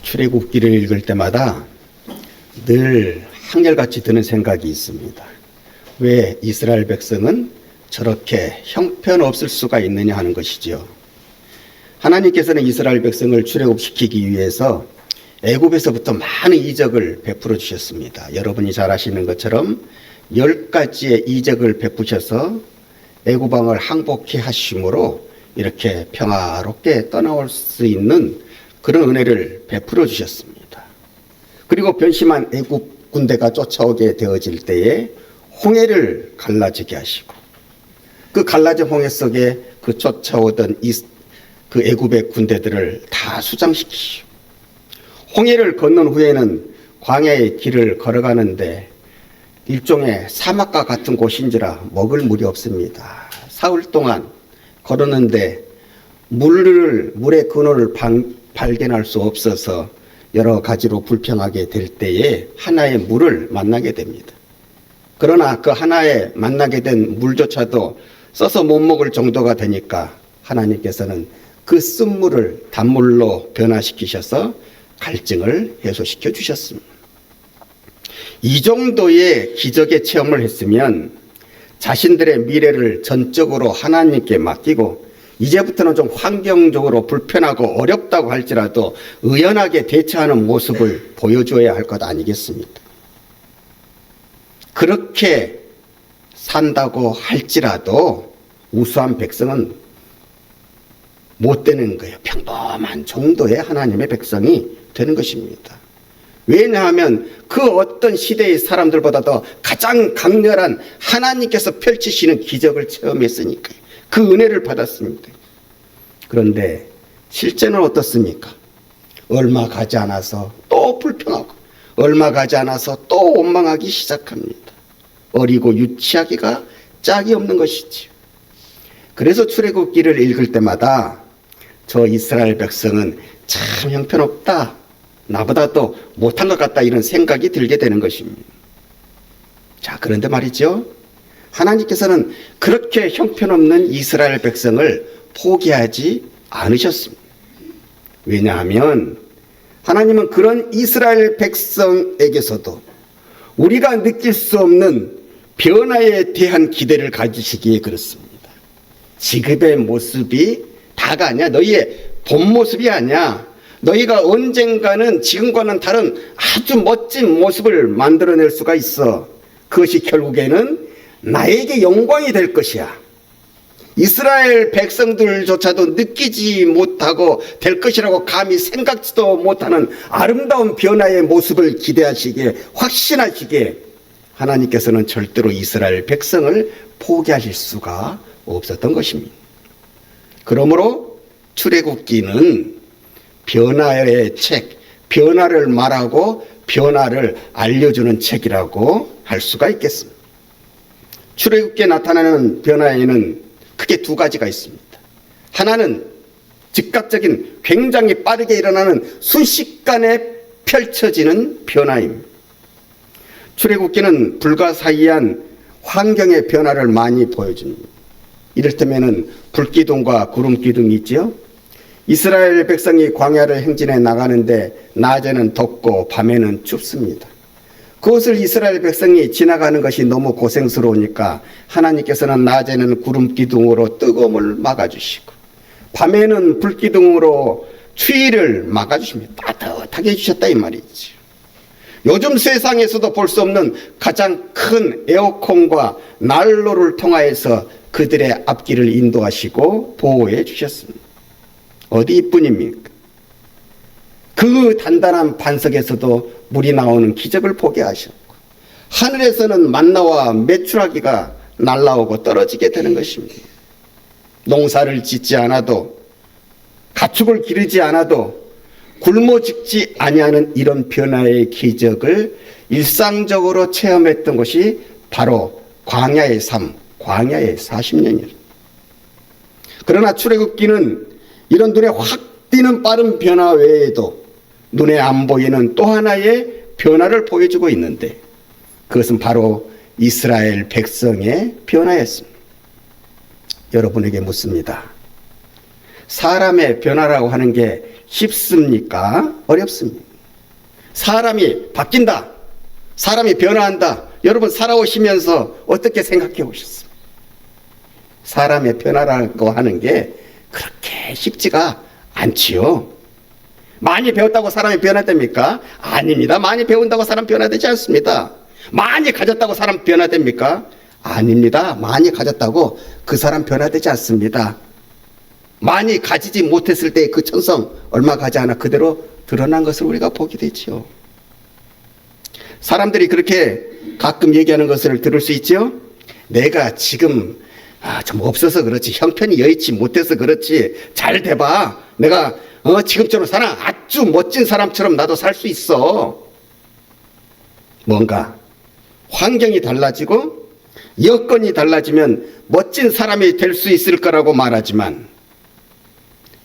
출애굽기를 읽을 때마다 늘 한결같이 드는 생각이 있습니다. 왜 이스라엘 백성은 저렇게 형편없을 수가 있느냐 하는 것이죠. 하나님께서는 이스라엘 백성을 출애굽시키기 위해서 애굽에서부터 많은 이적을 베풀어 주셨습니다. 여러분이 잘 아시는 것처럼 10가지의 이적을 베푸셔서 애굽 왕을 항복케 하심으로 이렇게 평화롭게 떠나올 수 있는 그런 은혜를 베풀어 주셨습니다. 그리고 변심한 애굽 군대가 쫓아오게 되어질 때에 홍해를 갈라지게 하시고 그 갈라진 홍해 속에 그 쫓아오던 그 애굽의 군대들을 다 수장시키시고 홍해를 건넌 후에는 광야의 길을 걸어가는데 일종의 사막과 같은 곳인지라 먹을 물이 없습니다. 사흘 동안 걸었는데 물의 근원을 발견할 수 없어서 여러 가지로 불평하게 될 때에 하나의 물을 만나게 됩니다. 그러나 그 하나에 만나게 된 물조차도 써서 못 먹을 정도가 되니까 하나님께서는 그 쓴물을 단물로 변화시키셔서 갈증을 해소시켜 주셨습니다. 이 정도의 기적의 체험을 했으면 자신들의 미래를 전적으로 하나님께 맡기고 이제부터는 좀 환경적으로 불편하고 어렵다고 할지라도 의연하게 대처하는 모습을 보여줘야 할 것 아니겠습니까? 그렇게 산다고 할지라도 우수한 백성은 못 되는 거예요. 평범한 정도의 하나님의 백성이 되는 것입니다. 왜냐하면 그 어떤 시대의 사람들보다도 가장 강렬한 하나님께서 펼치시는 기적을 체험했으니까요. 그 은혜를 받았습니다. 그런데 실제는 어떻습니까? 얼마 가지 않아서 또 불평하고 얼마 가지 않아서 또 원망하기 시작합니다. 어리고 유치하기가 짝이 없는 것이지요. 그래서 출애굽기를 읽을 때마다 저 이스라엘 백성은 참 형편없다, 나보다도 못한 것 같다, 이런 생각이 들게 되는 것입니다. 자, 그런데 말이죠, 하나님께서는 그렇게 형편없는 이스라엘 백성을 포기하지 않으셨습니다. 왜냐하면 하나님은 그런 이스라엘 백성에게서도 우리가 느낄 수 없는 변화에 대한 기대를 가지시기에 그렇습니다. 지금의 모습이 다가 아니야. 너희의 본 모습이 아니야. 너희가 언젠가는 지금과는 다른 아주 멋진 모습을 만들어낼 수가 있어. 그것이 결국에는 나에게 영광이 될 것이야. 이스라엘 백성들조차도 느끼지 못하고 될 것이라고 감히 생각지도 못하는 아름다운 변화의 모습을 기대하시기에, 확신하시기에 하나님께서는 절대로 이스라엘 백성을 포기하실 수가 없었던 것입니다. 그러므로 출애굽기는 변화의 책, 변화를 말하고 변화를 알려주는 책이라고 할 수가 있겠습니다. 출애굽기에 나타나는 변화에는 크게 두 가지가 있습니다. 하나는 즉각적인 굉장히 빠르게 일어나는 순식간에 펼쳐지는 변화입니다. 출애굽기는 불가사의한 환경의 변화를 많이 보여줍니다. 이를테면 불기둥과 구름기둥이 있죠. 이스라엘 백성이 광야를 행진해 나가는데 낮에는 덥고 밤에는 춥습니다. 그것을 이스라엘 백성이 지나가는 것이 너무 고생스러우니까 하나님께서는 낮에는 구름기둥으로 뜨거움을 막아주시고 밤에는 불기둥으로 추위를 막아주십니다. 따뜻하게 해주셨다 이 말이죠. 요즘 세상에서도 볼 수 없는 가장 큰 에어컨과 난로를 통하여서 그들의 앞길을 인도하시고 보호해 주셨습니다. 어디 이뿐입니까? 그 단단한 반석에서도 물이 나오는 기적을 보게 하셨고, 하늘에서는 만나와 메추라기가 날아오고 떨어지게 되는 것입니다. 농사를 짓지 않아도, 가축을 기르지 않아도 굶어 죽지 아니하는 이런 변화의 기적을 일상적으로 체험했던 것이 바로 광야의 삶, 광야의 40년이었습니다. 그러나 출애굽기는 이런 눈에 확 띄는 빠른 변화 외에도 눈에 안 보이는 또 하나의 변화를 보여주고 있는데, 그것은 바로 이스라엘 백성의 변화였습니다. 여러분에게 묻습니다. 사람의 변화라고 하는 게 쉽습니까? 어렵습니다. 사람이 바뀐다. 사람이 변화한다. 여러분 살아오시면서 어떻게 생각해 오셨습니까? 사람의 변화라고 하는 게 그렇게 쉽지가 않지요. 많이 배웠다고 사람이 변화됩니까? 아닙니다. 많이 배운다고 사람 변화되지 않습니다. 많이 가졌다고 사람 변화됩니까? 아닙니다. 많이 가졌다고 그 사람 변화되지 않습니다. 많이 가지지 못했을 때 그 천성 얼마 가지 않아 그대로 드러난 것을 우리가 보게 되죠. 사람들이 그렇게 가끔 얘기하는 것을 들을 수 있죠. 내가 지금 좀 없어서 그렇지, 형편이 여의치 못해서 그렇지, 잘 돼봐. 내가 지금처럼 살아. 아주 멋진 사람처럼 나도 살 수 있어. 뭔가 환경이 달라지고 여건이 달라지면 멋진 사람이 될 수 있을 거라고 말하지만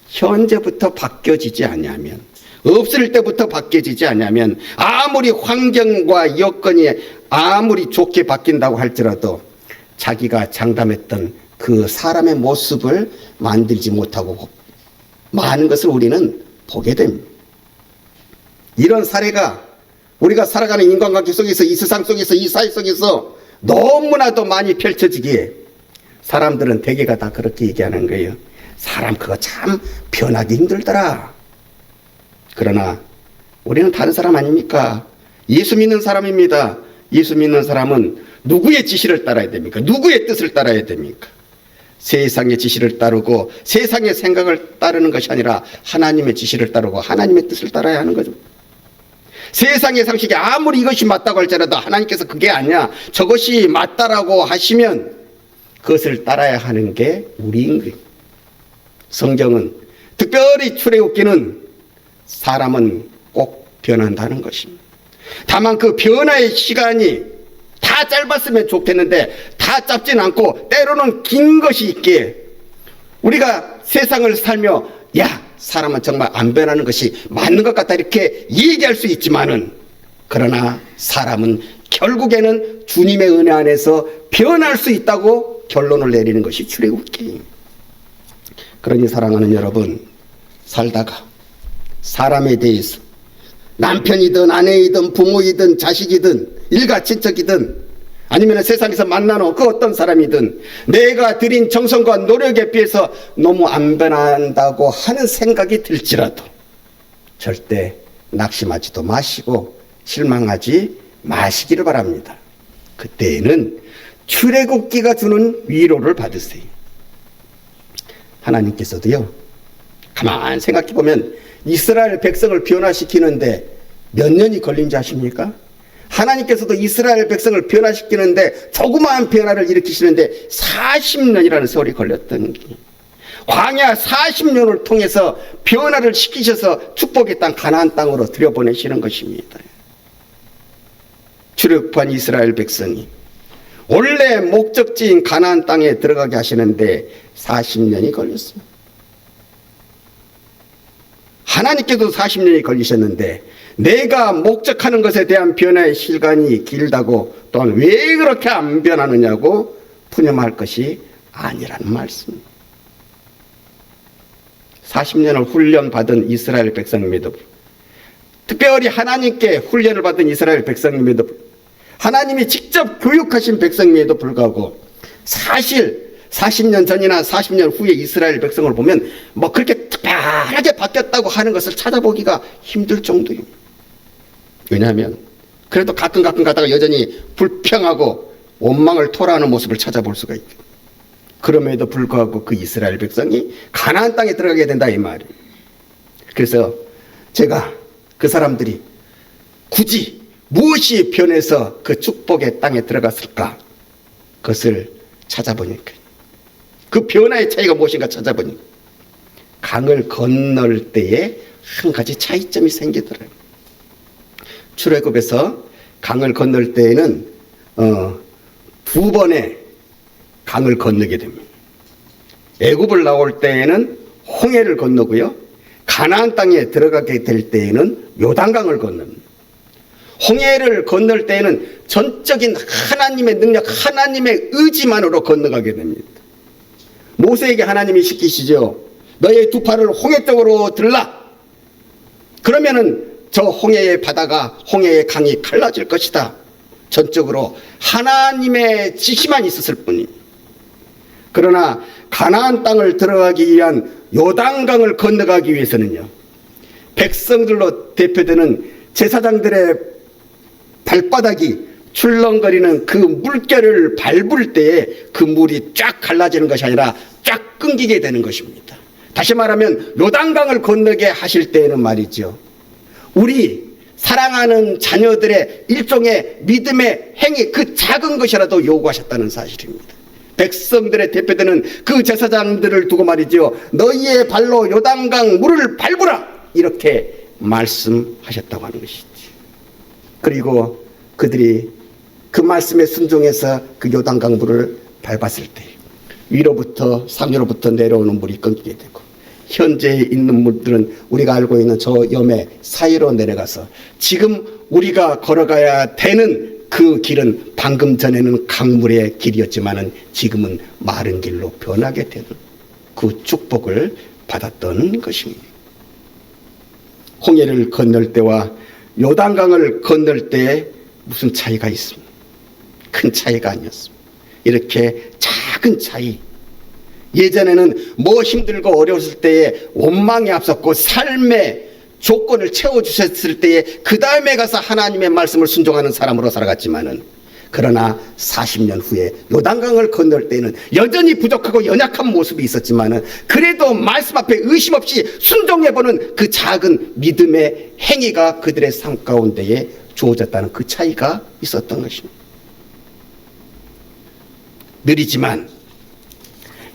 현재부터 바뀌어지지 않으면, 없을 때부터 바뀌어지지 않으면 아무리 환경과 여건이 아무리 좋게 바뀐다고 할지라도 자기가 장담했던 그 사람의 모습을 만들지 못하고 많은 것을 우리는 보게 됩니다. 이런 사례가 우리가 살아가는 인간관계 속에서, 이 세상 속에서, 이 사회 속에서 너무나도 많이 펼쳐지기에 사람들은 대개가 다 그렇게 얘기하는 거예요. 사람 그거 참 변하기 힘들더라. 그러나 우리는 다른 사람 아닙니까? 예수 믿는 사람입니다. 예수 믿는 사람은 누구의 지시를 따라야 됩니까? 누구의 뜻을 따라야 됩니까? 세상의 지시를 따르고 세상의 생각을 따르는 것이 아니라 하나님의 지시를 따르고 하나님의 뜻을 따라야 하는 거죠. 세상의 상식이 아무리 이것이 맞다고 할지라도 하나님께서 그게 아니야, 저것이 맞다라고 하시면 그것을 따라야 하는 게 우리인 거예요. 성경은 특별히 출애굽기는 사람은 꼭 변한다는 것입니다. 다만 그 변화의 시간이 다 짧았으면 좋겠는데 다 짧진 않고 때로는 긴 것이 있기에 우리가 세상을 살며 야, 사람은 정말 안 변하는 것이 맞는 것 같다 이렇게 얘기할 수 있지만은, 그러나 사람은 결국에는 주님의 은혜 안에서 변할 수 있다고 결론을 내리는 것이 출애굽기. 그러니 사랑하는 여러분, 살다가 사람에 대해서 남편이든 아내이든 부모이든 자식이든 일가 친척이든 아니면 세상에서 만나는 그 어떤 사람이든 내가 들인 정성과 노력에 비해서 너무 안 변한다고 하는 생각이 들지라도 절대 낙심하지도 마시고 실망하지 마시기를 바랍니다. 그때에는 출애굽기가 주는 위로를 받으세요. 하나님께서도요, 가만 생각해 보면 이스라엘 백성을 변화시키는데 몇 년이 걸린지 아십니까? 하나님께서도 이스라엘 백성을 변화시키는데 조그마한 변화를 일으키시는데 40년이라는 세월이 걸렸던 게, 광야 40년을 통해서 변화를 시키셔서 축복의 땅 가나안 땅으로 들여보내시는 것입니다. 출애굽한 이스라엘 백성이 원래 목적지인 가나안 땅에 들어가게 하시는데 40년이 걸렸습니다. 하나님께도 40년이 걸리셨는데 내가 목적하는 것에 대한 변화의 시간이 길다고 또한 왜 그렇게 안 변하느냐고 푸념할 것이 아니라는 말씀입니다. 40년을 훈련받은 이스라엘 백성임에도, 특별히 하나님께 훈련을 받은 이스라엘 백성임에도, 하나님이 직접 교육하신 백성임에도 불구하고 사실 40년 전이나 40년 후에 이스라엘 백성을 보면 뭐 그렇게 특별하게 바뀌었다고 하는 것을 찾아보기가 힘들 정도입니다. 왜냐하면 그래도 가끔 가다가 여전히 불평하고 원망을 토로하는 모습을 찾아볼 수가 있고, 그럼에도 불구하고 그 이스라엘 백성이 가나안 땅에 들어가게 된다 이 말이에요. 그래서 제가 그 사람들이 굳이 무엇이 변해서 그 축복의 땅에 들어갔을까, 그것을 찾아보니까 그 변화의 차이가 무엇인가 찾아보니 강을 건널 때에 한 가지 차이점이 생기더라고요. 출애굽에서 강을 건널 때에는 두 번의 강을 건너게 됩니다. 애굽을 나올 때에는 홍해를 건너고요, 가나안 땅에 들어가게 될 때에는 요단강을 건넙니다. 홍해를 건널 때에는 전적인 하나님의 능력, 하나님의 의지만으로 건너가게 됩니다. 모세에게 하나님이 시키시죠. 너의 두 팔을 홍해 쪽으로 들라. 그러면은 저 홍해의 바다가, 홍해의 강이 갈라질 것이다. 전적으로 하나님의 지시만 있었을 뿐입니다. 그러나 가나안 땅을 들어가기 위한 요단강을 건너가기 위해서는요, 백성들로 대표되는 제사장들의 발바닥이 출렁거리는 그 물결을 밟을 때에 그 물이 쫙 갈라지는 것이 아니라 쫙 끊기게 되는 것입니다. 다시 말하면 요단강을 건너게 하실 때에는 말이죠, 우리 사랑하는 자녀들의 일종의 믿음의 행위, 그 작은 것이라도 요구하셨다는 사실입니다. 백성들의 대표되는 그 제사장들을 두고 말이죠, 너희의 발로 요단강 물을 밟으라, 이렇게 말씀하셨다고 하는 것이지. 그리고 그들이 그 말씀에 순종해서 그 요단강 물을 밟았을 때 위로부터, 상류로부터 내려오는 물이 끊기게 되고, 현재 있는 물들은 우리가 알고 있는 저 염의 사이로 내려가서 지금 우리가 걸어가야 되는 그 길은 방금 전에는 강물의 길이었지만은 지금은 마른 길로 변하게 되는 그 축복을 받았던 것입니다. 홍해를 건널 때와 요단강을 건널 때에 무슨 차이가 있습니다. 큰 차이가 아니었습니다. 이렇게 작은 차이, 예전에는 뭐 힘들고 어려웠을 때에 원망이 앞섰고 삶의 조건을 채워주셨을 때에 그 다음에 가서 하나님의 말씀을 순종하는 사람으로 살아갔지만은, 그러나 40년 후에 요단강을 건널 때는 여전히 부족하고 연약한 모습이 있었지만은 그래도 말씀 앞에 의심 없이 순종해보는 그 작은 믿음의 행위가 그들의 삶 가운데에 주어졌다는 그 차이가 있었던 것입니다. 느리지만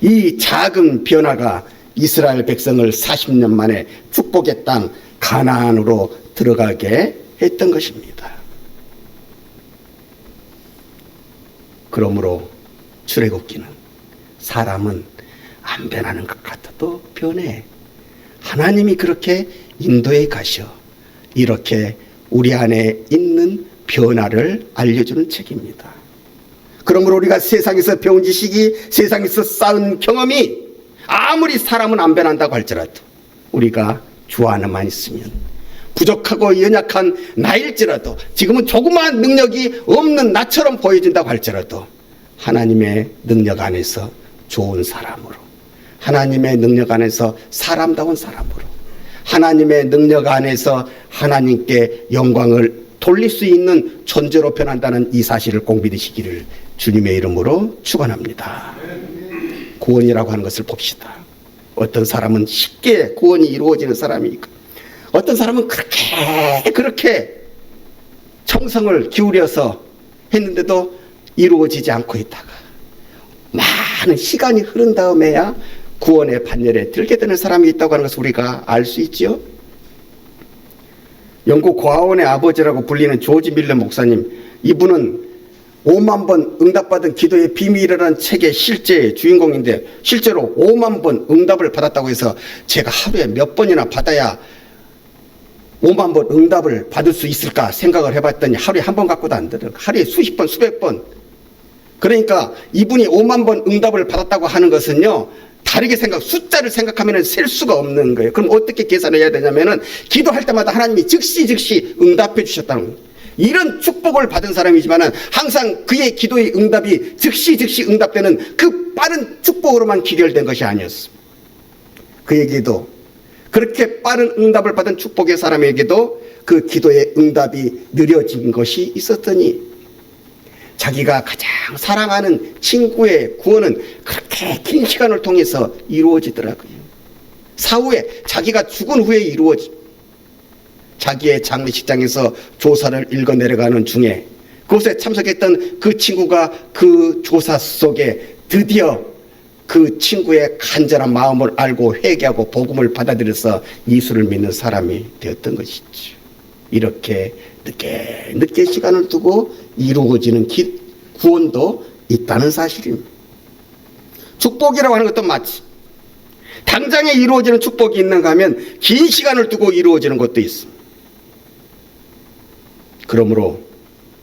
이 작은 변화가 이스라엘 백성을 40년 만에 축복의 땅 가나안으로 들어가게 했던 것입니다. 그러므로 출애굽기는 사람은 안 변하는 것 같아도 변해. 하나님이 그렇게 인도해 가셔. 이렇게 우리 안에 있는 변화를 알려주는 책입니다. 그러므로 우리가 세상에서 배운 지식이, 세상에서 쌓은 경험이 아무리 사람은 안 변한다고 할지라도 우리가 주 안에만 있으면, 부족하고 연약한 나일지라도, 지금은 조그마한 능력이 없는 나처럼 보여진다고 할지라도 하나님의 능력 안에서 좋은 사람으로, 하나님의 능력 안에서 사람다운 사람으로, 하나님의 능력 안에서 하나님께 영광을 돌릴 수 있는 존재로 변한다는 이 사실을 꼭 믿으시기를 주님의 이름으로 축원합니다. 구원이라고 하는 것을 봅시다. 어떤 사람은 쉽게 구원이 이루어지는 사람이 있고, 어떤 사람은 그렇게 정성을 기울여서 했는데도 이루어지지 않고 있다가 많은 시간이 흐른 다음에야 구원의 반열에 들게 되는 사람이 있다고 하는 것을 우리가 알 수 있죠. 영국 고아원의 아버지라고 불리는 조지 밀러 목사님, 이분은 5만 번 응답받은 기도의 비밀이라는 책의 실제 주인공인데, 실제로 5만 번 응답을 받았다고 해서 제가 하루에 몇 번이나 받아야 5만 번 응답을 받을 수 있을까 생각을 해봤더니 하루에 한 번 갖고도 안 되더라고요. 하루에 수십 번, 수백 번. 그러니까 이분이 5만 번 응답을 받았다고 하는 것은요, 다르게 숫자를 생각하면 셀 수가 없는 거예요. 그럼 어떻게 계산을 해야 되냐면은, 기도할 때마다 하나님이 즉시 응답해 주셨다는 거예요. 이런 축복을 받은 사람이지만은 항상 그의 기도의 응답이 즉시 응답되는 그 빠른 축복으로만 기결된 것이 아니었습니다. 그에게도, 그렇게 빠른 응답을 받은 축복의 사람에게도 그 기도의 응답이 느려진 것이 있었더니, 자기가 가장 사랑하는 친구의 구원은 그렇게 긴 시간을 통해서 이루어지더라고요. 사후에, 자기가 죽은 후에 이루어집니다. 자기의 장례식장에서 조사를 읽어 내려가는 중에 그곳에 참석했던 그 친구가 그 조사 속에 드디어 그 친구의 간절한 마음을 알고 회개하고 복음을 받아들여서 예수를 믿는 사람이 되었던 것이죠. 이렇게 늦게 시간을 두고 이루어지는 구원도 있다는 사실입니다. 축복이라고 하는 것도 마치 당장에 이루어지는 축복이 있는가 하면 긴 시간을 두고 이루어지는 것도 있습니다. 그러므로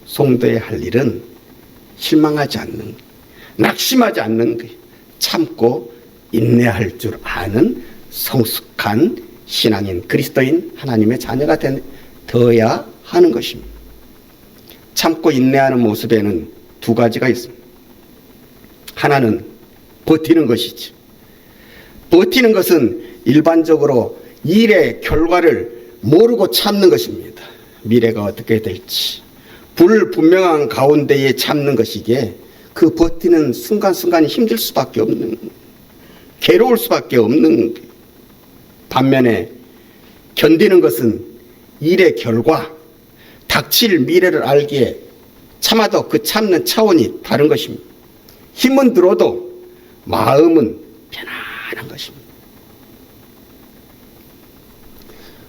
성도의 할 일은 실망하지 않는, 낙심하지 않는, 참고 인내할 줄 아는 성숙한 신앙인, 그리스도인, 하나님의 자녀가 되어야 하는 것입니다. 참고 인내하는 모습에는 두 가지가 있습니다. 하나는 버티는 것이지. 버티는 것은 일반적으로 일의 결과를 모르고 참는 것입니다. 미래가 어떻게 될지 불분명한 가운데에 참는 것이기에 그 버티는 순간순간이 힘들 수밖에 없는, 괴로울 수밖에 없는. 반면에 견디는 것은 일의 결과, 닥칠 미래를 알기에 참아도 그 참는 차원이 다른 것입니다. 힘은 들어도 마음은 편안한 것입니다.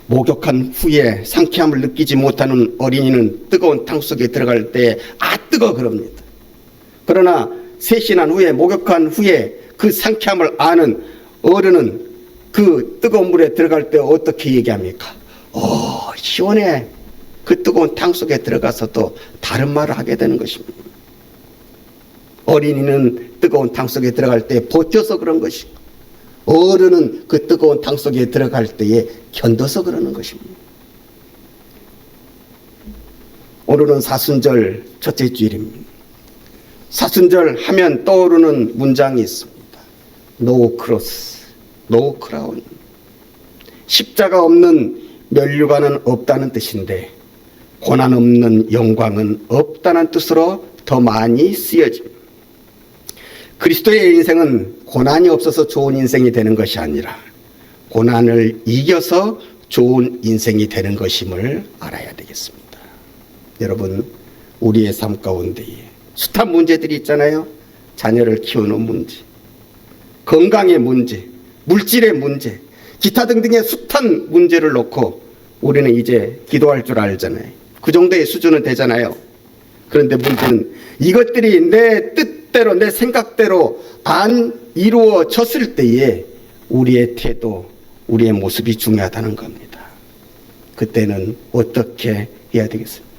목욕한 후에 상쾌함을 느끼지 못하는 어린이는 뜨거운 탕 속에 들어갈 때 뜨거 그럽니다. 그러나 세신한 후에, 목욕한 후에 그 상쾌함을 아는 어른은 그 뜨거운 물에 들어갈 때 어떻게 얘기합니까? 시원해. 그 뜨거운 탕 속에 들어가서도 다른 말을 하게 되는 것입니다. 어린이는 뜨거운 탕 속에 들어갈 때 버텨서 그런 것이고, 어른은 그 뜨거운 탕 속에 들어갈 때에 견뎌서 그러는 것입니다. 오늘은 사순절 첫째 주일입니다. 사순절 하면 떠오르는 문장이 있습니다. No cross, no crown. 십자가 없는 면류관은 없다는 뜻인데, 고난 없는 영광은 없다는 뜻으로 더 많이 쓰여집니다. 그리스도의 인생은 고난이 없어서 좋은 인생이 되는 것이 아니라 고난을 이겨서 좋은 인생이 되는 것임을 알아야 되겠습니다. 여러분, 우리의 삶 가운데에 숱한 문제들이 있잖아요. 자녀를 키우는 문제, 건강의 문제, 물질의 문제, 기타 등등의 숱한 문제를 놓고 우리는 이제 기도할 줄 알잖아요. 그 정도의 수준은 되잖아요. 그런데 문제는 이것들이 내 뜻대로, 내 생각대로 안 이루어졌을 때에 우리의 태도, 우리의 모습이 중요하다는 겁니다. 그때는 어떻게 해야 되겠습니까?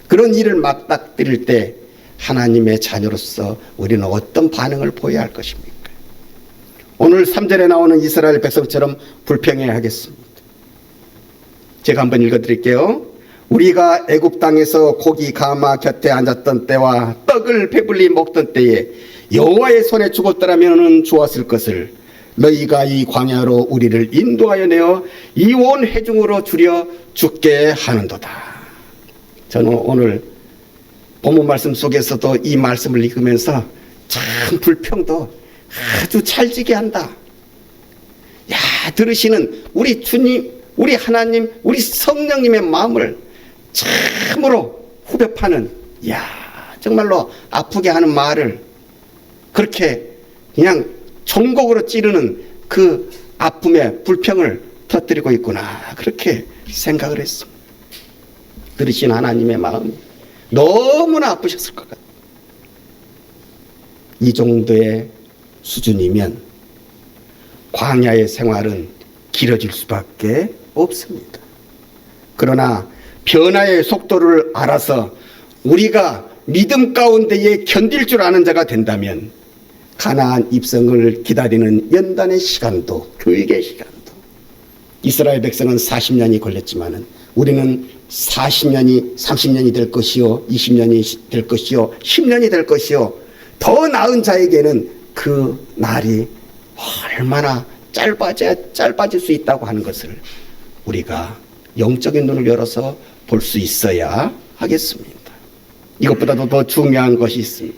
그런 일을 맞닥뜨릴 때 하나님의 자녀로서 우리는 어떤 반응을 보여야 할 것입니까? 오늘 3절에 나오는 이스라엘 백성처럼 불평해야 하겠습니다. 제가 한번 읽어드릴게요. 우리가 애굽 땅에서 고기 가마 곁에 앉았던 때와 떡을 배불리 먹던 때에 여호와의 손에 죽었더라면 좋았을 것을 너희가 이 광야로 우리를 인도하여 내어 이 온 회중으로 줄여 죽게 하는도다. 저는 오늘 본문 말씀 속에서도 이 말씀을 읽으면서 참 불평도 아주 찰지게 한다. 야, 들으시는 우리 주님, 우리 하나님, 우리 성령님의 마음을 참으로 후벼 파는, 야, 정말로 아프게 하는 말을 그렇게 그냥 종곡으로 찌르는 그 아픔의 불평을 터뜨리고 있구나, 그렇게 생각을 했습니다. 들으신 하나님의 마음이 너무나 아프셨을 것 같아요. 이 정도의 수준이면 광야의 생활은 길어질 수밖에 없습니다. 그러나 변화의 속도를 알아서 우리가 믿음 가운데에 견딜 줄 아는 자가 된다면 가나안 입성을 기다리는 연단의 시간도, 교육의 시간도, 이스라엘 백성은 40년이 걸렸지만은 우리는 40년이 30년이 될 것이요, 20년이 될 것이요, 10년이 될 것이요, 더 나은 자에게는 그 날이 얼마나 짧아질 수 있다고 하는 것을 우리가 영적인 눈을 열어서 볼 수 있어야 하겠습니다. 이것보다도 더 중요한 것이 있습니다.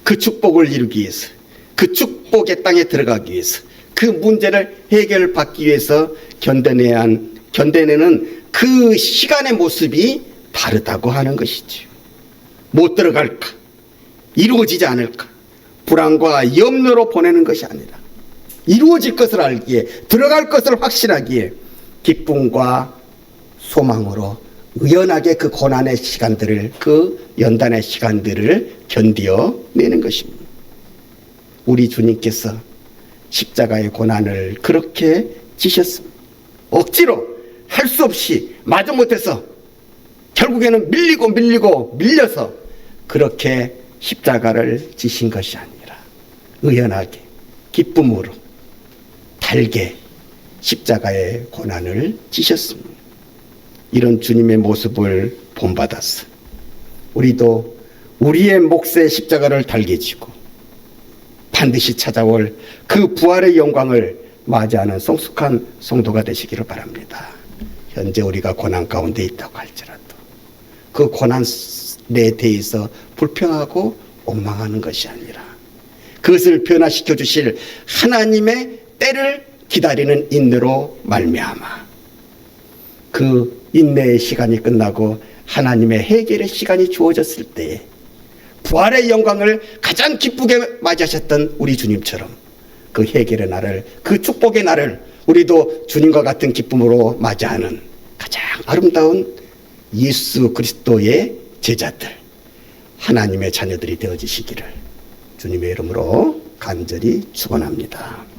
그 축복을 이루기 위해서, 그 축복의 땅에 들어가기 위해서, 그 문제를 해결받기 위해서 견뎌내는 그 시간의 모습이 다르다고 하는 것이지요. 못 들어갈까? 이루어지지 않을까? 불안과 염려로 보내는 것이 아니라 이루어질 것을 알기에, 들어갈 것을 확신하기에 기쁨과 소망으로 의연하게 그 고난의 시간들을, 그 연단의 시간들을 견뎌내는 것입니다. 우리 주님께서 십자가의 고난을 그렇게 지셨습니다. 억지로 할 수 없이 마지못해서 결국에는 밀려서 그렇게 십자가를 지신 것이 아니라 의연하게 기쁨으로 달게 십자가의 고난을 지셨습니다. 이런 주님의 모습을 본받았어. 우리도 우리의 몫의 십자가를 달게 지고 반드시 찾아올 그 부활의 영광을 맞이하는 성숙한 성도가 되시기를 바랍니다. 현재 우리가 고난 가운데 있다고 할지라도 그 고난에 대해서 불평하고 원망하는 것이 아니라 그것을 변화시켜 주실 하나님의 때를 기다리는 인내로 말미암아 그 인내의 시간이 끝나고 하나님의 해결의 시간이 주어졌을 때에 부활의 영광을 가장 기쁘게 맞이하셨던 우리 주님처럼 그 해결의 날을, 그 축복의 날을 우리도 주님과 같은 기쁨으로 맞이하는 가장 아름다운 예수 그리스도의 제자들, 하나님의 자녀들이 되어지시기를 주님의 이름으로 간절히 축원합니다.